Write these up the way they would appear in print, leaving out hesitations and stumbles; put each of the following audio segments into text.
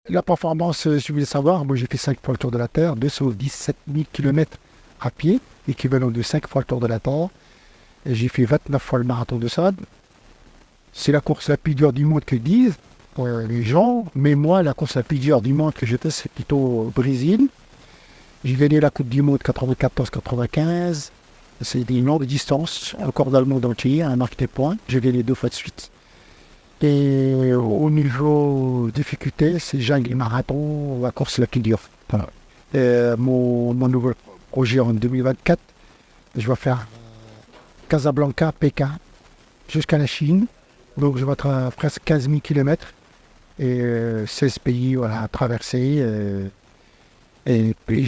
La performance, si vous voulez savoir, moi j'ai fait 5 fois le tour de la Terre, 217 000 km à pied, équivalent de 5 fois le tour de la Terre. Et j'ai fait 29 fois le marathon de Sade. C'est la course la plus dure du monde qu'ils disent, pour les gens. Mais moi, la course la plus dure du monde que j'ai faite, c'est plutôt au Brésil. J'ai gagné la Coupe du Monde 94-95. C'est des longues distances, encore dans le monde entier, un marque des points. J'ai gagné 2 fois de suite. Et au niveau difficulté, c'est jungle et marathon, la course la plus dure. Voilà. Mon nouveau projet en 2024, je vais faire Casablanca, Pékin, jusqu'à la Chine. Donc je vais être à presque 15 000 km et 16 pays voilà, à traverser. Et puis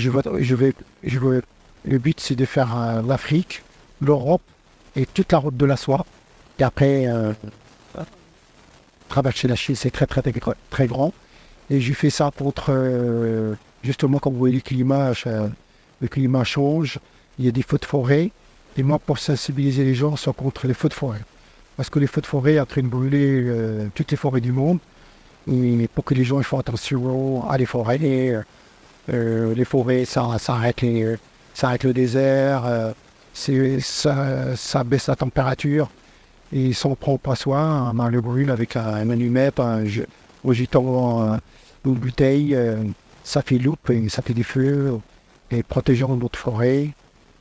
le but c'est de faire l'Afrique, l'Europe et toute la route de la soie. Et après, traverser la Chine, c'est très très très très grand. Et j'ai fait ça contre, justement, comme vous voyez, le climat change, il y a des feux de forêt. Et moi, pour sensibiliser les gens, c'est contre les feux de forêt. Parce que les feux de forêt entraînent de brûler toutes les forêts du monde. Et pour que les gens ils font attention à les forêts. Et, les forêts, ça arrête le désert, ça baisse la température. Et si on ne prend pas soin, on le brûle avec un allumette, au gitan, une bouteille, ça fait loupe et ça fait des feux. Et protégeant notre forêt.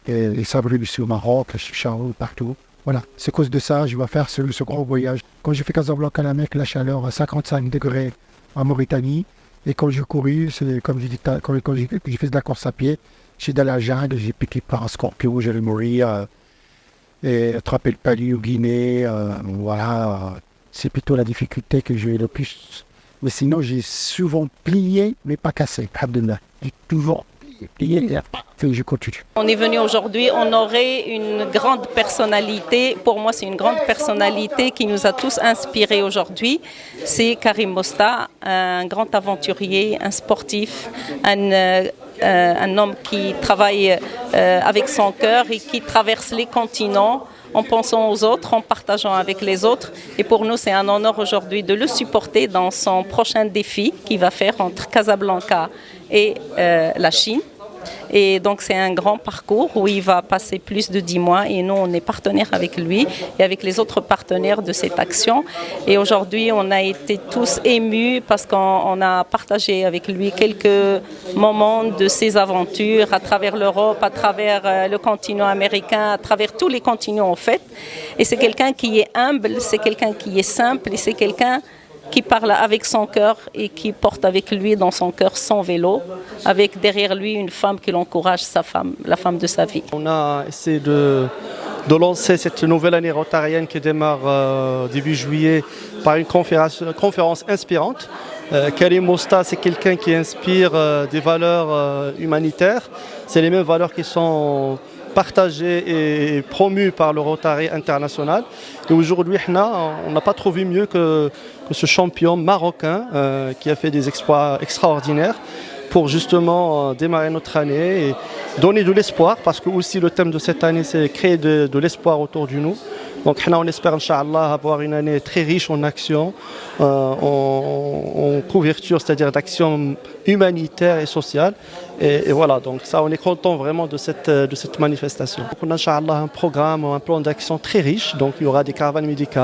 Et ça brûle ici au Maroc, à Chefchaouen, partout. Voilà, c'est à cause de ça, je vais faire ce grand voyage. Quand j'ai fait Casablanca, la Mecque, la chaleur à 55 degrés en Mauritanie. Et quand j'ai couru, c'est comme j'ai dit, quand j'ai fait de la course à pied, j'ai dans la jungle, j'ai piqué par un scorpion, j'allais mourir. Et attraper le palu au Guinée, voilà. C'est plutôt la difficulté que j'ai le plus. Mais sinon, j'ai souvent plié, mais pas cassé. Alhamdoulilah. J'ai toujours plié, et je continue. On est venu aujourd'hui honorer une grande personnalité. Pour moi, c'est une grande personnalité qui nous a tous inspirés aujourd'hui. C'est Karim Mosta, un grand aventurier, un sportif, un homme qui travaille avec son cœur et qui traverse les continents en pensant aux autres, en partageant avec les autres. Et pour nous, c'est un honneur aujourd'hui de le supporter dans son prochain défi qu'il va faire entre Casablanca et la Chine. Et donc c'est un grand parcours où il va passer plus de 10 mois et nous on est partenaires avec lui et avec les autres partenaires de cette action. Et aujourd'hui on a été tous émus parce qu'on a partagé avec lui quelques moments de ses aventures à travers l'Europe, à travers le continent américain, à travers tous les continents en fait. Et c'est quelqu'un qui est humble, c'est quelqu'un qui est simple et c'est quelqu'un qui parle avec son cœur et qui porte avec lui dans son cœur son vélo, avec derrière lui une femme qui l'encourage, sa femme, la femme de sa vie. On a essayé de lancer cette nouvelle année rotarienne qui démarre début juillet par une conférence inspirante. Karim Mosta, c'est quelqu'un qui inspire des valeurs humanitaires. C'est les mêmes valeurs qui sont partagées et promues par le Rotary international. Et aujourd'hui, on n'a pas trouvé mieux que ce champion marocain qui a fait des exploits extraordinaires pour justement démarrer notre année et donner de l'espoir, parce que aussi le thème de cette année, c'est créer de l'espoir autour de nous. Donc on espère, Inch'Allah, avoir une année très riche en actions, en couverture, c'est-à-dire d'actions humanitaires et sociales. Et voilà, donc ça, on est content vraiment de cette manifestation. Donc on a, Inch'Allah, un programme, un plan d'action très riche. Donc il y aura des caravanes médicales.